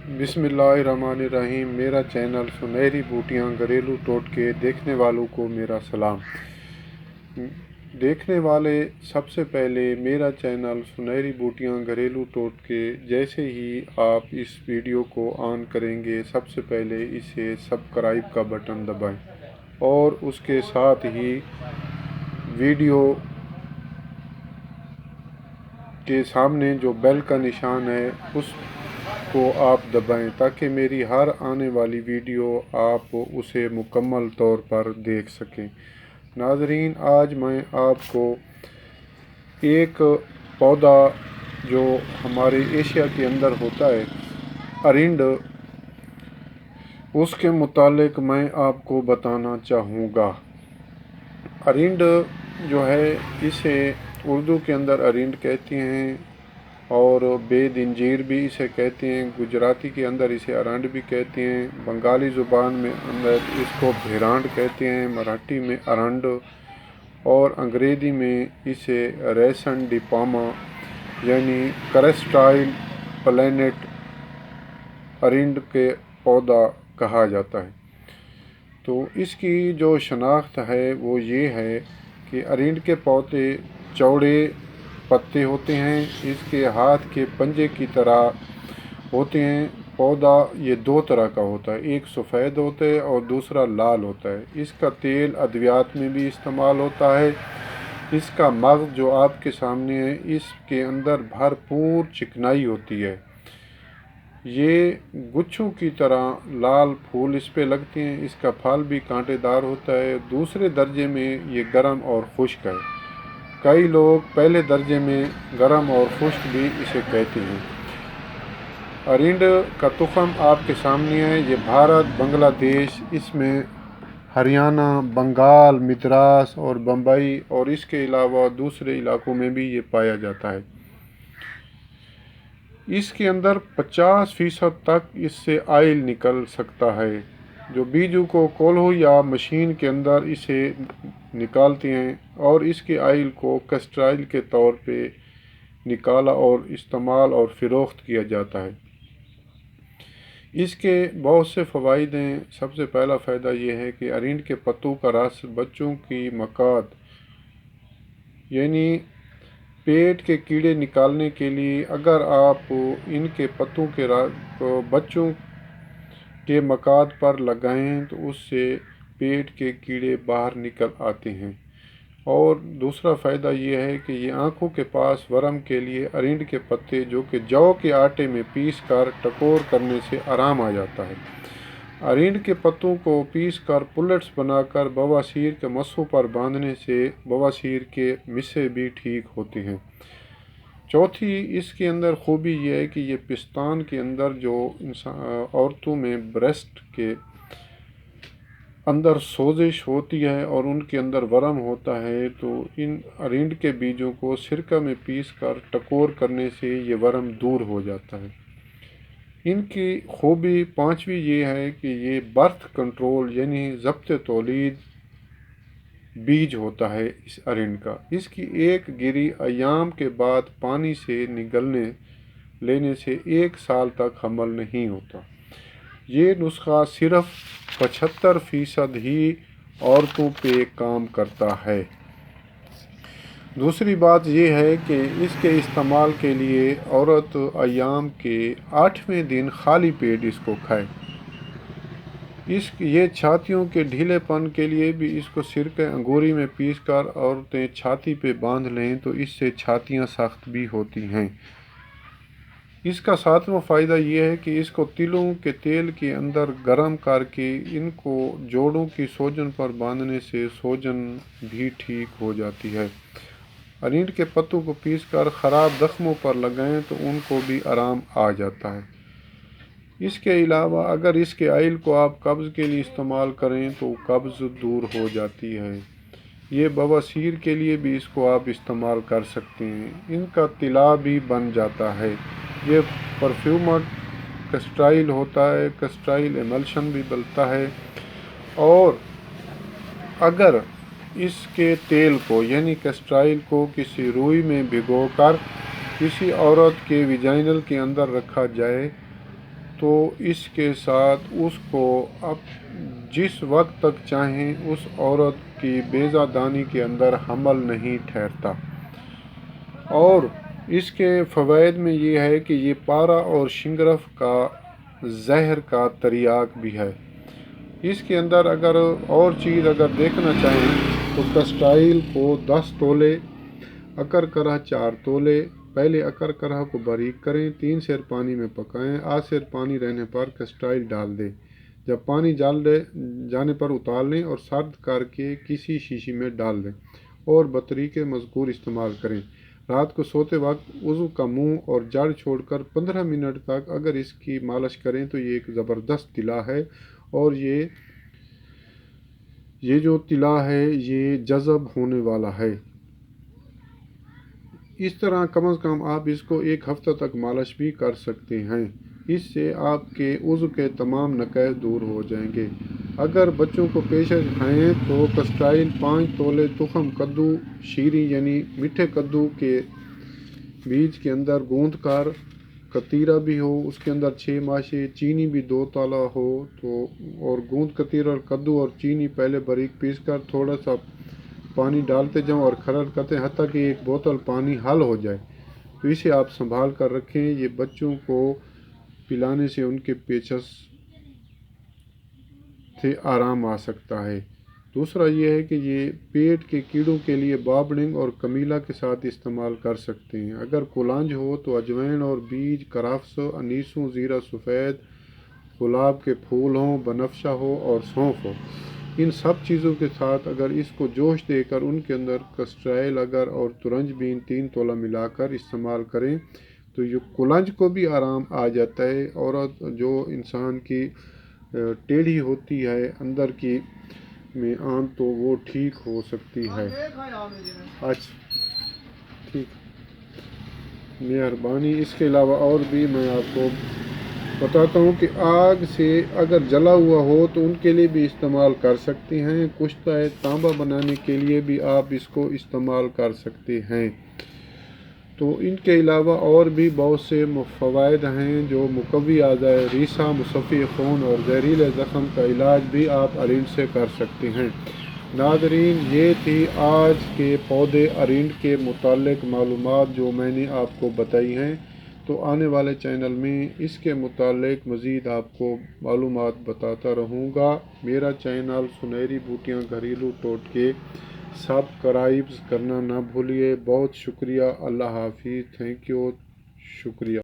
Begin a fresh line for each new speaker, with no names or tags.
बिस्मिल्लाहिर्रहमानिर्रहीम। मेरा चैनल सुनहरी बूटियाँ घरेलू टोटके देखने वालों को मेरा सलाम। देखने वाले सबसे पहले मेरा चैनल सुनहरी बूटियाँ घरेलू टोटके जैसे ही आप इस वीडियो को ऑन करेंगे सबसे पहले इसे सब्सक्राइब का बटन दबाएं और उसके साथ ही वीडियो के सामने जो बेल का निशान है उसको आप दबाएं ताकि मेरी हर आने वाली वीडियो आप उसे मुकम्मल तौर पर देख सकें। नाज़रीन, आज मैं आपको एक पौधा जो हमारे एशिया के अंदर होता है अरिंड, उसके मुतालिक मैं आपको बताना चाहूँगा। अरिंड जो है इसे उर्दू के अंदर अरिंड कहते हैं और बेदिंजीर भी इसे कहते हैं। गुजराती के अंदर इसे अरंड भी कहते हैं। बंगाली ज़ुबान में अंदर इसको भेरांड कहते हैं। मराठी में अरंड और अंग्रेज़ी में इसे रेसन डिपामा यानी क्रस्टाइल प्लैनेट अरिंड के पौधा कहा जाता है। तो इसकी जो शनाख्त है वो ये है कि अरिंड के पौधे चौड़े पत्ते होते हैं, इसके हाथ के पंजे की तरह होते हैं। पौधा ये दो तरह का होता है, एक सफ़ेद होता है और दूसरा लाल होता है। इसका तेल अद्वियात में भी इस्तेमाल होता है। इसका मग़ज़ जो आपके सामने है इसके अंदर भरपूर चिकनाई होती है। ये गुच्छों की तरह लाल फूल इस पे लगते हैं। इसका फल भी कांटेदार होता है। दूसरे दर्जे में ये गर्म और खुश्क है। कई लोग पहले दर्जे में गर्म और खुश्क भी इसे कहते हैं। अरिंड का तुख़म आपके सामने है। ये भारत, बांग्लादेश, इसमें हरियाणा, बंगाल, मद्रास और बम्बई और इसके अलावा दूसरे इलाकों में भी ये पाया जाता है। इसके अंदर 50% तक इससे आयल निकल सकता है। जो बीजू को कोल्हू या मशीन के अंदर इसे निकालते हैं और इसके आयल को कैस्ट्राइल के तौर पे निकाला और इस्तेमाल और फ़रोख्त किया जाता है। इसके बहुत से फ़वाइद हैं। सबसे पहला फ़ायदा ये है कि अरिंड के पत्तों का रस बच्चों की मकात यानी पेट के कीड़े निकालने के लिए अगर आप इनके पत्तों के बच्चों के मकात पर लगाएं तो उससे पेट के कीड़े बाहर निकल आते हैं। और दूसरा फ़ायदा ये है कि ये आँखों के पास वरम के लिए अरिंड के पत्ते जो कि जौ के आटे में पीस कर टकोर करने से आराम आ जाता है। अरिंड के पत्तों को पीस कर पुलेट्स बनाकर बवासीर के मस्सों पर बांधने से बवासीर के मिसे भी ठीक होते हैं। चौथी इसके अंदर खूबी यह है कि ये पिस्तान के अंदर जो औरतों में ब्रेस्ट के अंदर सोजिश होती है और उनके अंदर वरम होता है तो इन अरिंड के बीजों को सिरका में पीस कर टकोर करने से ये वरम दूर हो जाता है। इनकी खूबी पांचवी ये है कि ये बर्थ कंट्रोल यानी ज़ब्त तौलीद बीज होता है इस अरिंड का। इसकी एक गिरी अयाम के बाद पानी से निगलने लेने से 1 साल तक हमल नहीं होता। ये नुस्खा सिर्फ 75% ही औरतों पे काम करता है। दूसरी बात यह है कि इसके इस्तेमाल के लिए औरत अयाम के 8वें दिन खाली पेट इसको खाए। ये छातियों के ढीलेपन के लिए भी इसको सिरके अंगूरी में पीस कर औरतें छाती पे बांध लें तो इससे छातियाँ सख्त भी होती हैं। इसका 7वां फ़ायदा ये है कि इसको तिलों के तेल के अंदर गर्म करके इनको जोड़ों की सूजन पर बांधने से सूजन भी ठीक हो जाती है। अरिंड के पत्तों को पीस कर ख़राब ज़ख्मों पर लगाएं तो उनको भी आराम आ जाता है। इसके अलावा अगर इसके आयल को आप कब्ज़ के लिए इस्तेमाल करें तो कब्ज़ दूर हो जाती है। ये बवासीर के लिए भी इसको आप इस्तेमाल कर सकते हैं। इनका तिला भी बन जाता है। ये परफ्यूमड कैस्ट्राइल होता है, कैस्ट्राइल एमल्शन भी बनता है। और अगर इसके तेल को यानी कैस्ट्राइल को किसी रुई में भिगोकर किसी औरत के विजाइनल के अंदर रखा जाए तो इसके साथ उसको अब जिस वक्त तक चाहें उस औरत की बेज़ादानी के अंदर हमल नहीं ठहरता। और इसके फ़वाइद में ये है कि ये पारा और शिंगरफ का जहर का तरियाक भी है। इसके अंदर अगर और चीज़ अगर देखना चाहें तो कस्टाइल को 10 तोले, अकर करह 4 तोले। पहले अकर करह को बारीक करें, 3 सेर पानी में पकाएं, आध सेर पानी रहने पर कस्टाइल डाल दें। जब पानी डाल जाने पर उतार लें और सर्द करके किसी शीशी में डाल दें और बतरीके मज़कूर इस्तेमाल करें। रात को सोते वक्त वज़ू का मुंह और जड़ छोड़कर 15 मिनट तक अगर इसकी मालिश करें तो ये एक ज़बरदस्त तिला है। और ये जो तिला है ये जज़ब होने वाला है। इस तरह कम अज़ कम आप इसको 1 हफ़्ता तक मालिश भी कर सकते हैं। इससे आपके उज़्व के तमाम नक़ाइस दूर हो जाएंगे। अगर बच्चों को पेशेंट खाएँ तो कस्टाइल 5 तोले तुखम कद्दू शीरी यानी मीठे कद्दू के बीज के अंदर गूंद कर, कतीरा भी हो उसके अंदर 6 माशे, चीनी भी 2 ताला हो तो, और गूंद कतीरा और कद्दू और चीनी पहले बारीक पीस कर थोड़ा सा पानी डालते जाओ और खरल करते हैं हत्ता कि 1 बोतल पानी हल हो जाए। तो इसे आप संभाल कर रखें। ये बच्चों को पिलाने से उनके पेचस से आराम आ सकता है। दूसरा ये है कि ये पेट के कीड़ों के लिए बाबडिंग और कमीला के साथ इस्तेमाल कर सकते हैं। अगर कुलांज हो तो अजवैन और बीज, कराफ्स, अनीसों, ज़ीरा सफ़ेद, गुलाब के फूल हों, बनफशा हो और सौंफ हो, इन सब चीज़ों के साथ अगर इसको जोश देकर उनके अंदर कस्ट्राइल अगर और तुरंज बीन 3 तोला मिलाकर इस्तेमाल करें तो ये कुलंज को भी आराम आ जाता है। औरत जो इंसान की टेढ़ी होती है अंदर की में आम तो वो ठीक हो सकती है। अच्छा ठीक, मेहरबानी। इसके अलावा और भी मैं आपको बताता हूँ कि आग से अगर जला हुआ हो तो उनके लिए भी इस्तेमाल कर सकते हैं। कुश्ता है तांबा बनाने के लिए भी आप इसको इस्तेमाल कर सकते हैं। तो इनके अलावा और भी बहुत से फ़वाइद हैं जो मुकव्वी आज़ाए रीसा, मुसफ़ी खून और ज़हरीले ज़ख़म का इलाज भी आप अरिंड से कर सकते हैं। नाज़रीन, ये थी आज के पौधे अरिंड के मुताल्लिक़ मालूमात जो मैंने आपको बताई हैं। तो आने वाले चैनल में इसके मुताल्लिक़ मज़ीद आपको मालूमात बताता रहूँगा। मेरा चैनल सुनहरी बूटियाँ घरेलू टोटके सब्सक्राइब करना ना भूलिए। बहुत शुक्रिया। अल्लाह हाफिज़। Thank you. शुक्रिया।